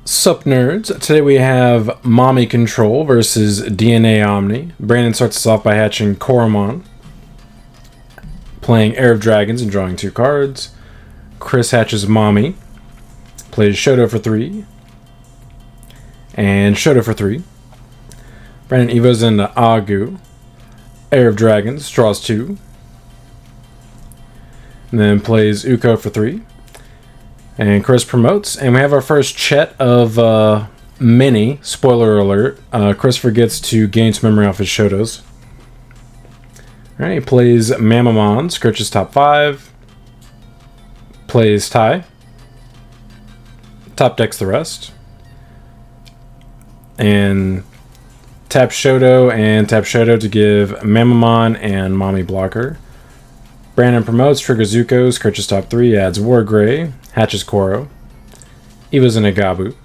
Sup nerds, today we have Mommy Control versus DNA Omni. Brandon starts us off by hatching Omnimon, playing Heir of Dragons and drawing 2 cards. Chris hatches Mommy, plays Shoto for 3, and Shoto for 3. Brandon evos into Agu, Heir of Dragons, draws 2, and then plays Uko for 3. And Chris promotes, and we have our first Chet of mini. Spoiler alert, Chris forgets to gain some memory off his Shotos. Alright, he plays Omnimon, Scourge's top 5. Plays Tai. Top decks the rest. And taps Shoto and taps Shoto to give Omnimon and Mommy blocker. Brandon promotes, triggers Zuko, Scourge's top 3, adds War Gray, hatches Koro. Evos into Gabu.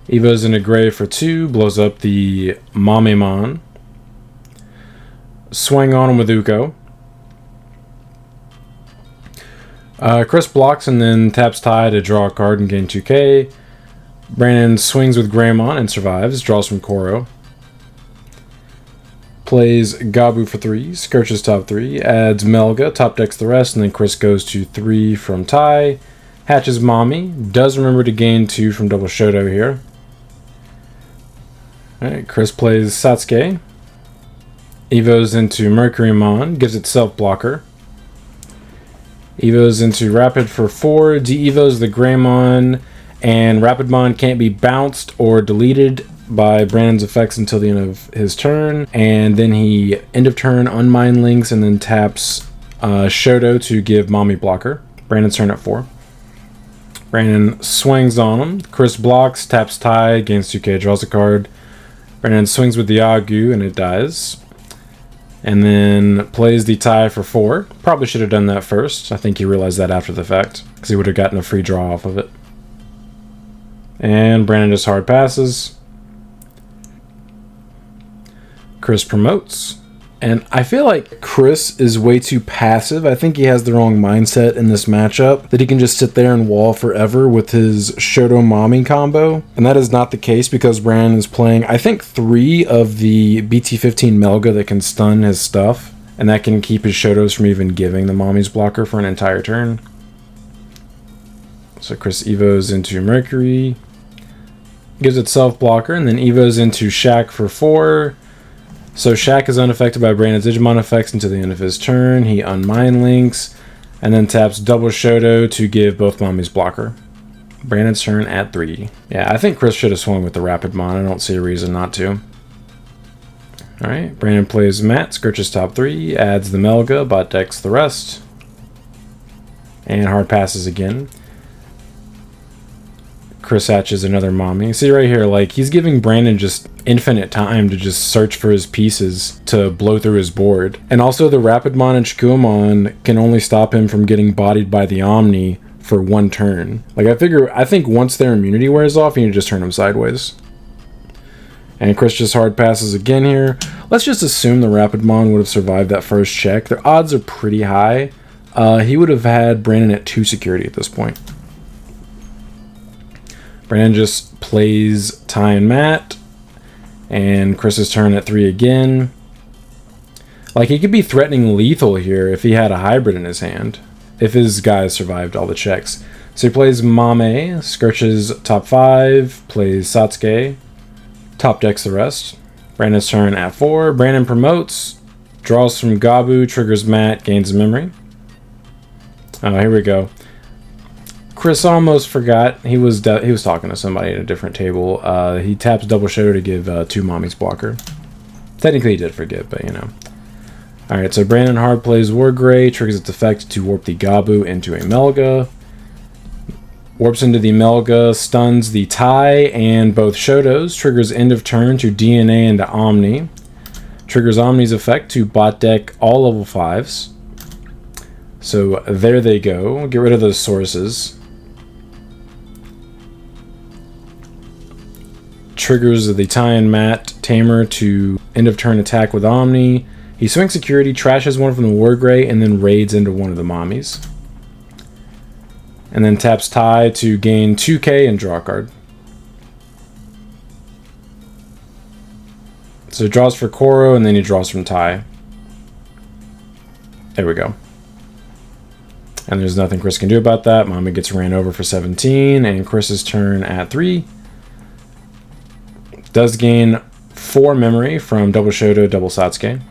Evos into Gray for 2, blows up the Omnimon. Swing on him with Uko. Chris blocks and then taps Tai to draw a card and gain 2k. Brandon swings with Greymon and survives, draws from Koro. Plays Gabu for 3, Scourge's top 3, adds Melga, top decks the rest, and then Chris goes to 3 from Tai, hatches Mommy, does remember to gain 2 from double Shoto here. Alright, Chris plays Satsuki, evos into Mercurymon, gives itself blocker, evos into Rapid for 4, de-evos the Greymon, and Rapidmon can't be bounced or deleted by Brandon's effects until the end of his turn, and then he end of turn unmind links and then taps Shoto to give Mommy blocker. Brandon's turn at 4. Brandon swings on him. Chris blocks, taps Tai, gains 2k, draws a card. Brandon swings with the Agu and it dies. And then plays the Tai for 4. Probably should have done that first. I think he realized that after the fact, because he would have gotten a free draw off of it. And Brandon just hard passes. Chris promotes, and I feel like Chris is way too passive. I think he has the wrong mindset in this matchup, that he can just sit there and wall forever with his Shoto Mommy combo, and that is not the case because Brandon is playing, I think, 3 of the BT15 Melga that can stun his stuff, and that can keep his Shotos from even giving the Mommy's blocker for an entire turn. So Chris evos into Mercury, gives itself blocker, and then evos into Shaq for 4. So Shaq is unaffected by Brandon's Digimon effects until the end of his turn. He unmind links, and then taps double Shoto to give both Mommy's blocker. Brandon's turn at 3. Yeah, I think Chris should have swung with the Rapidmon. I don't see a reason not to. Alright, Brandon plays Matt, Scourge's top 3, adds the Melga, bot decks the rest. And hard passes again. Chris hatches another Mommy. See right here, like, he's giving Brandon just infinite time to just search for his pieces to blow through his board. And also the Rapidmon and Shikumon can only stop him from getting bodied by the Omni for 1 turn. Like, I think once their immunity wears off, you need to just turn them sideways. And Chris just hard passes again here. Let's just assume the Rapidmon would have survived that first check. Their odds are pretty high. He would have had Brandon at 2 security at this point. Brandon just plays Tai and Matt, and Chris's turn at 3 again. Like, he could be threatening lethal here if he had a hybrid in his hand, if his guys survived all the checks. So he plays Mame, Scourge's top 5, plays Satsuki, top decks the rest. Brandon's turn at 4. Brandon promotes, draws from Gabu, triggers Matt, gains memory. Oh, here we go. Chris almost forgot. He was talking to somebody at a different table. He taps double Shoto to give 2 Mommy's blocker. Technically he did forget, but you know. Alright, so Brandon hard plays War Gray, triggers its effect to warp the Gabu into a Melga. Warps into the Melga, stuns the Tai and both Shotos, triggers end of turn to DNA into Omni. Triggers Omni's effect to bot deck all level 5s. So there they go. Get rid of those sources. Triggers the Tai and Matt Tamer to end of turn attack with Omni. He swings security, trashes one from the War Gray, and then raids into one of the Mommies. and then taps tie to gain 2k and draw a card. So it draws for Koro, and then he draws from tie. There we go. And there's nothing Chris can do about that. Mama gets ran over for 17, and Chris's turn at 3. Does gain 4 memory from double Shoto, double Satsuke.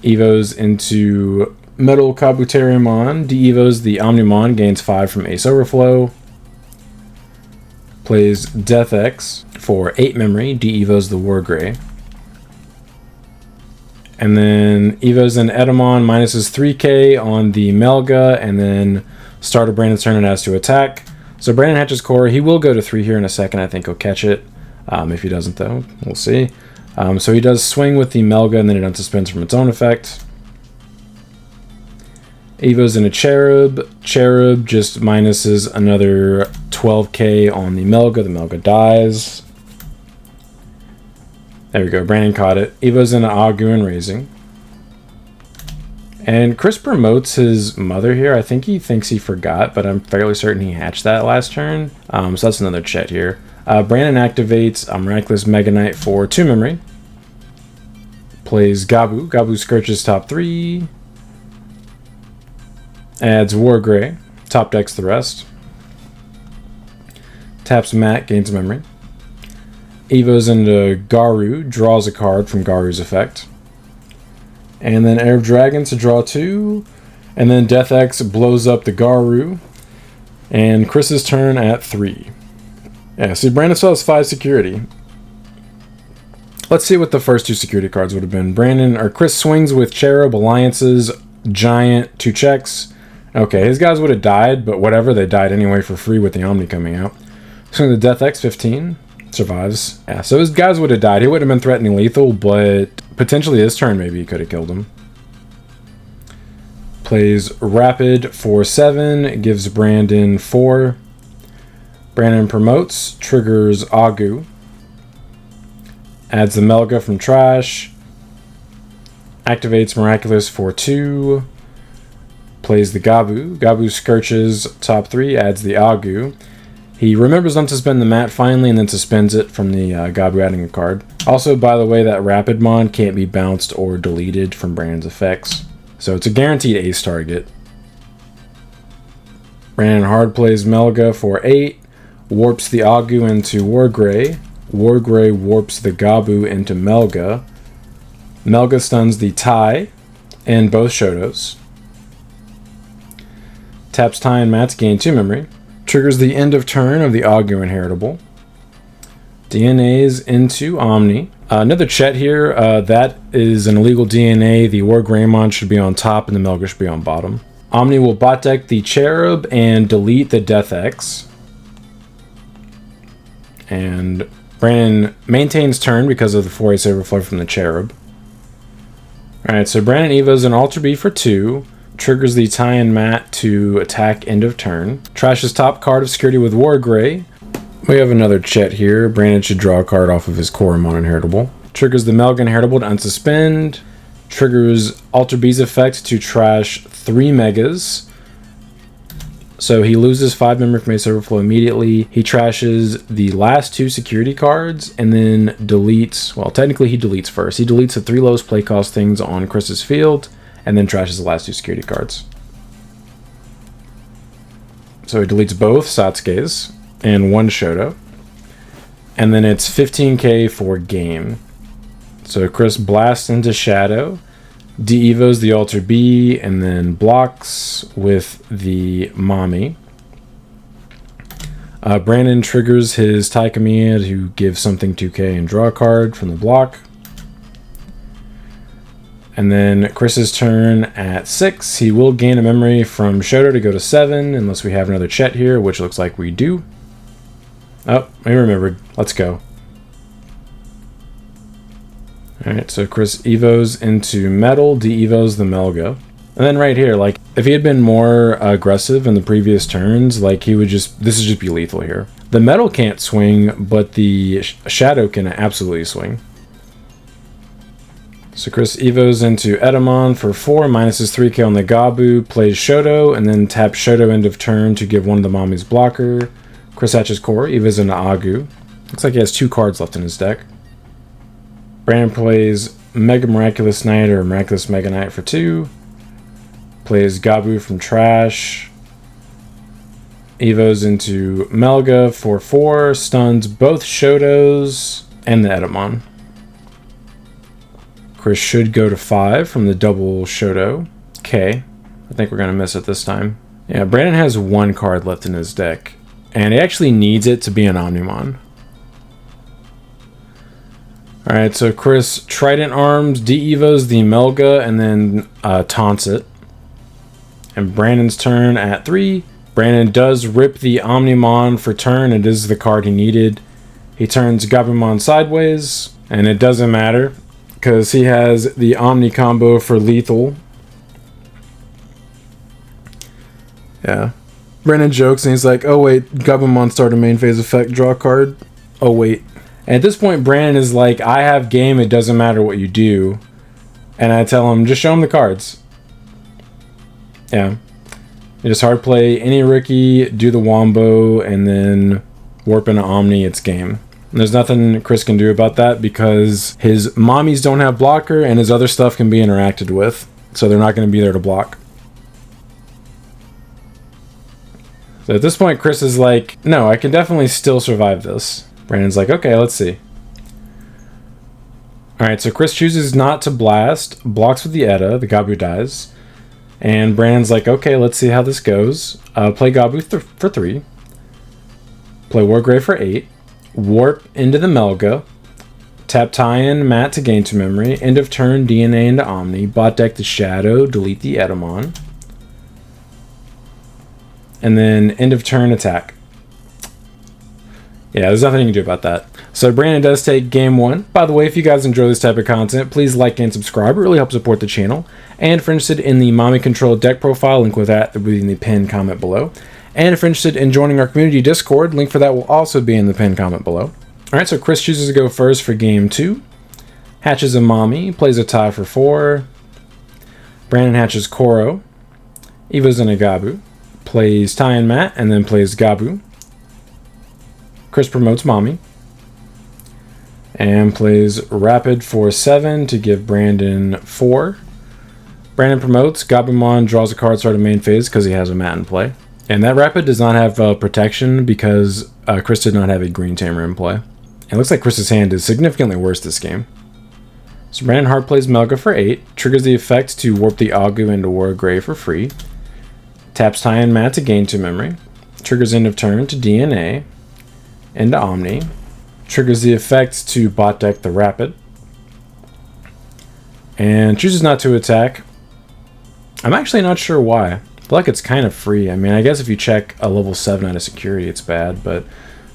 Evos into Metal Kabuterimon. De-evos the Omnimon, gains 5 from Ace Overflow. Plays Death X for 8 memory. De-evos the Wargrey. And then Evos in Edamon, minuses 3k on the Melga, and then start of Brandon's turn and has to attack. So Brandon hatches core. He will go to 3 here in a second. I think he'll catch it. If he doesn't, though, we'll see. So he does swing with the Melga, and then it unsuspends from its own effect. Evo's in a Cherub. Cherub just minuses another 12k on the Melga. The Melga dies. There we go. Brandon caught it. Evo's in an Agu and raising. And Chris promotes his mother here. I think he thinks he forgot, but I'm fairly certain he hatched that last turn. So that's another chet here. Brandon activates Miraculous Mega Knight for 2 memory. Plays Gabu. Gabu Scourges top 3. Adds Wargrey. Top decks the rest. Taps Matt, gains memory. Evo's into Garu, draws a card from Garu's effect. And then Air of Dragon to draw 2. And then Death X blows up the Garu. And Chris's turn at 3. Yeah, see, Brandon still has 5 security. Let's see what the first 2 security cards would have been. Chris swings with Cherub, Alliances, Giant, 2 checks. Okay, his guys would have died, but whatever, they died anyway for free with the Omni coming out. Swing the Death X, 15. Survives. Yeah, so his guys would have died. He would have been threatening lethal, but potentially this turn maybe he could have killed him. Plays Rapid for 7, gives Brandon 4. Brandon promotes, triggers Agu. Adds the Melga from trash. Activates Miraculous for 2. Plays the Gabu. Gabu Scourges top 3, adds the Agu. He remembers not to suspend the mat finally, and then suspends it from the Gabu adding a card. Also, by the way, that Rapidmon can't be bounced or deleted from Brandon's effects. So it's a guaranteed ace target. Brandon hard plays Melga for 8. Warps the Agu into Wargrey. Wargrey warps the Gabu into Melga. Melga stuns the Tai and both Shotos. Taps Tai and Mats, gain 2 memory. Triggers the end of turn of the Agu Inheritable. DNAs into Omni. Another chet here. That is an illegal DNA. The Wargreymon should be on top and the Melga should be on bottom. Omni will bot deck the Cherub and delete the Death X. And Brandon maintains turn because of the 4-Ace Overflow from the Cherub. Alright, so Brandon Evo's an Ultra B for 2. Triggers the Tie and Mat to attack end of turn. Trashes top card of security with Wargrey. We have another chet here. Brandon should draw a card off of his Koromon Inheritable. Triggers the Melga Inheritable to unsuspend. Triggers Alter B's effect to trash 3 Megas. So he loses 5 memory from Ace Overflow immediately. He trashes the last 2 security cards and then deletes, well, technically he deletes first. He deletes the 3 lowest play cost things on Chris's field and then trashes the last 2 security cards. So he deletes both Satsuke's and 1 Shoto. And then it's 15k for game. So Chris blasts into Shadow, de-evos the Alter B, and then blocks with the Mami. Brandon triggers his Taikamiya to give something 2k and draw a card from the block. And then Chris's turn at 6. He will gain a memory from Shoto to go to 7, unless we have another chet here, which looks like we do. Oh, I remembered. Let's go. Alright, so Chris evos into Metal, de-evos the Melga. And then right here, like, if he had been more aggressive in the previous turns, like, he would just, this would just be lethal here. The Metal can't swing, but the Shadow can absolutely swing. So Chris evos into Edamon for 4, minuses 3k on the Gabu, plays Shoto, and then taps Shoto end of turn to give one of the Mommy's blocker. Chris hatches Core, evos into Agu. Looks like he has 2 cards left in his deck. Brandon plays Mega Miraculous Knight or Miraculous Mega Knight for 2. Plays Gabu from Trash. Evos into Melga for 4, stuns both Shotos and the Edamon. Chris should go to 5 from the double Shoto. Okay, I think we're going to miss it this time. Yeah, Brandon has 1 card left in his deck, and he actually needs it to be an Omnimon. Alright, so Chris Trident Arms, de-evos the Melga, and then taunts it. And Brandon's turn at 3. Brandon does rip the Omnimon for turn. It is the card he needed. He turns Gabumon sideways, and it doesn't matter, because he has the Omni combo for lethal. Yeah. Brandon jokes and he's like, oh wait, Gabumon started main phase effect, draw a card. Oh wait. And at this point, Brandon is like, I have game, it doesn't matter what you do. And I tell him, just show him the cards. Yeah. You just hard play any rookie, do the Wombo, and then warp into Omni, it's game. And there's nothing Chris can do about that because his mommies don't have blocker and his other stuff can be interacted with. So they're not going to be there to block. So at this point, Chris is like, no, I can definitely still survive this. Brandon's like, okay, let's see. Alright, so Chris chooses not to blast, blocks with the Edda, the Gabu dies. And Brandon's like, okay, let's see how this goes. Play Gabu for 3. Play Wargrave for 8. Warp into the Melga. Tap tie-in Matt to gain 2 memory. End of turn, DNA into Omni. Bot deck the Shadow, delete the Edamon. And then end of turn attack. Yeah, there's nothing you can do about that. So Brandon does take game 1. By the way, if you guys enjoy this type of content, please like and subscribe. It really helps support the channel. And if you're interested in the Mommy Control deck profile, link with that will be in the pinned comment below. And if you're interested in joining our community Discord, link for that will also be in the pinned comment below. Alright, so Chris chooses to go first for game 2. Hatches a Mommy, plays a tie for 4. Brandon hatches Koro. Eva's in a Gabu. Plays Tie and Matt, and then plays Gabu. Chris promotes Mommy. And plays Rapid for 7 to give Brandon 4. Brandon promotes. Gabumon draws a card start of main phase because he has a Matt in play. And that Rapid does not have protection because Chris did not have a Green Tamer in play. It looks like Chris's hand is significantly worse this game. So Brandon hard plays Melga for 8. Triggers the effect to warp the Agu into Wargrave for free. Taps Tie and Matt to gain 2 memory. Triggers end of turn to DNA. Into Omni. Triggers the effect to bot deck the Rapid. And chooses not to attack. I'm actually not sure why. I feel like it's kind of free. I mean, I guess if you check a level 7 out of security, it's bad. But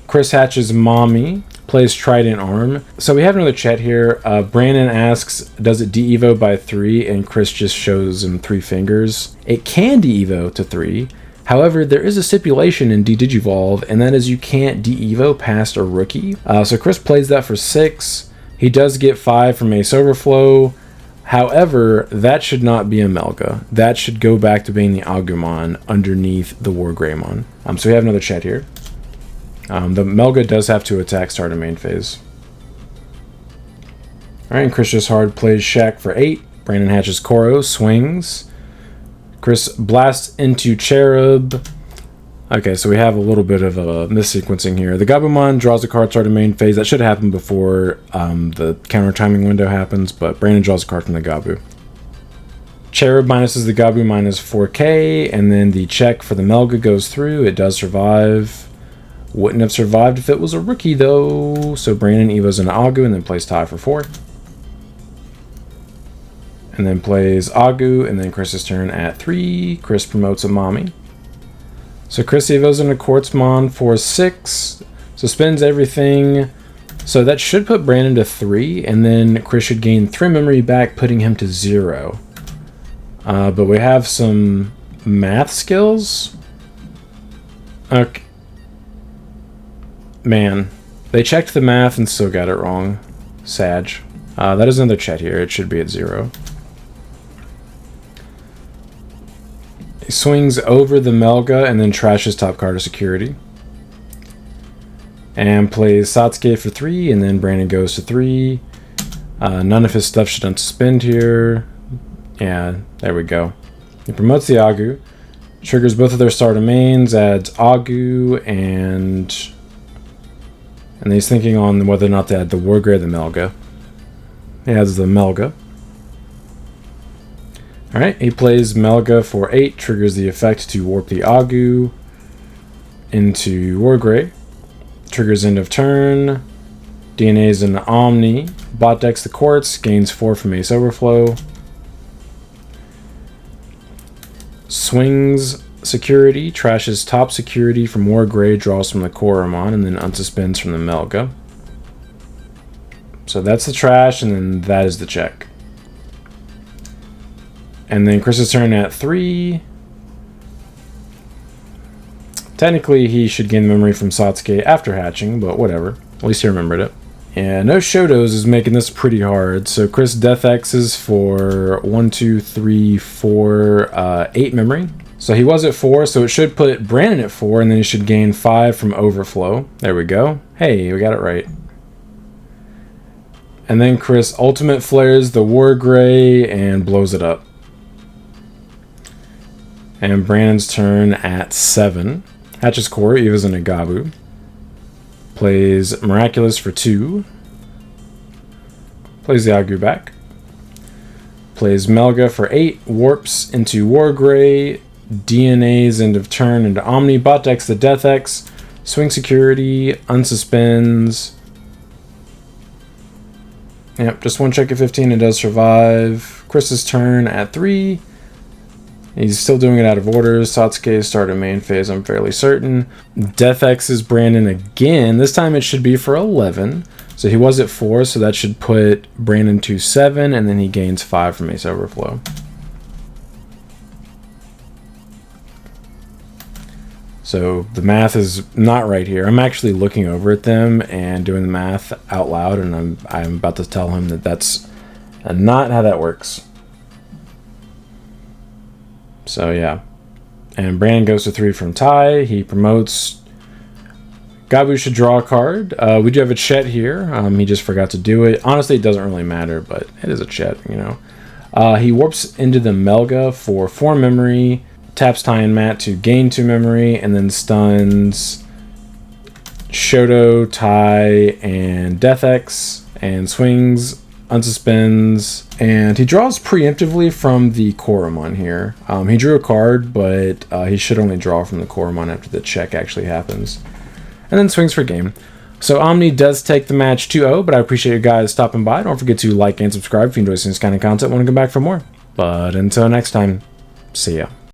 Chris hatches Mommy, plays Trident Arm. So we have another chat here. Brandon asks, does it de-evo by 3? And Chris just shows him 3 fingers. It can de-evo to 3. However, there is a stipulation in D-Digivolve, and that is you can't de-evo past a rookie. So Chris plays that for 6. He does get 5 from Ace Overflow. However, that should not be a Melga. That should go back to being the Agumon underneath the Wargreymon. So we have another chat here. The Melga does have to attack start of main phase. Alright, and Chris just hard plays Shaq for 8. Brandon hatches Koro, swings. Chris blasts into Cherub. Okay, so we have a little bit of a missequencing here. The Gabumon draws a card start of main phase. That should happen before the counter timing window happens, but Brandon draws a card from the Gabu. Cherub minuses the Gabu minus 4k, and then the check for the Melga goes through. It does survive. Wouldn't have survived if it was a rookie, though. So Brandon evos an Agu and then plays Tie for 4. And then plays Agu, and then Chris's turn at 3. Chris promotes a Mommy. So Chris evos in a Quartzmon for 6. So spends everything. So that should put Brandon to 3, and then Chris should gain 3 memory back, putting him to 0. But we have some math skills. Okay. Man, they checked the math and still got it wrong. Sag. That is another chat here. It should be at 0. He swings over the Melga and then trashes top card of security. And plays Satsuki for 3, and then Brandon goes to 3. None of his stuff should unsuspend here. Yeah, there we go. He promotes the Agu. Triggers both of their star domains, adds Agu, and then he's thinking on whether or not to add the Wargrave or the Melga. He adds the Melga. Alright, he plays Melga for 8, triggers the effect to warp the Agu into Wargrave. Triggers end of turn. DNA's an Omni. Bot decks the Quartz, gains 4 from Ace Overflow. Swings security, trashes top security from Wargrave, draws from the Koromon, and then unsuspends from the Melga. So that's the trash, and then that is the check. And then Chris's turn at 3. Technically, he should gain memory from Satsuki after hatching, but whatever. At least he remembered it. Yeah, no Shotos is making this pretty hard. So Chris Death X's for 1, 2, 3, 4, 8 memory. So he was at 4, so it should put Brandon at 4, and then he should gain 5 from Overflow. There we go. Hey, we got it right. And then Chris Ultimate flares the Wargrave and blows it up. And Brandon's turn at 7. Hatches Core, Eva's an Agabu. Plays Miraculous for 2. Plays the Agu back. Plays Melga for 8. Warps into Wargrave. DNA's end of turn into Omni. Bot decks the Death X. Swing security. Unsuspends. Yep, just one check at 15. It does survive. Chris's turn at 3. He's still doing it out of order. Satsuki started main phase, I'm fairly certain. Death X is Brandon again. This time it should be for 11. So he was at 4, so that should put Brandon to 7, and then he gains 5 from Ace Overflow. So the math is not right here. I'm actually looking over at them and doing the math out loud, and I'm about to tell him that that's not how that works. So yeah, and Brandon goes to 3 from Ty. He promotes. Gabu should draw a card. We do have a Chet here. He just forgot to do it. Honestly, it doesn't really matter, but it is a Chet, you know. He warps into the Melga for 4 memory, taps Ty and Matt to gain 2 memory, and then stuns Shoto, Ty, and Death X, and swings, unsuspends, and he draws preemptively from the Koromon here. He drew a card, but he should only draw from the Koromon after the check actually happens. And then swings for game. So Omni does take the match 2-0, but I appreciate you guys stopping by. Don't forget to like and subscribe if you enjoy this kind of content. Want to come back for more. But until next time, see ya.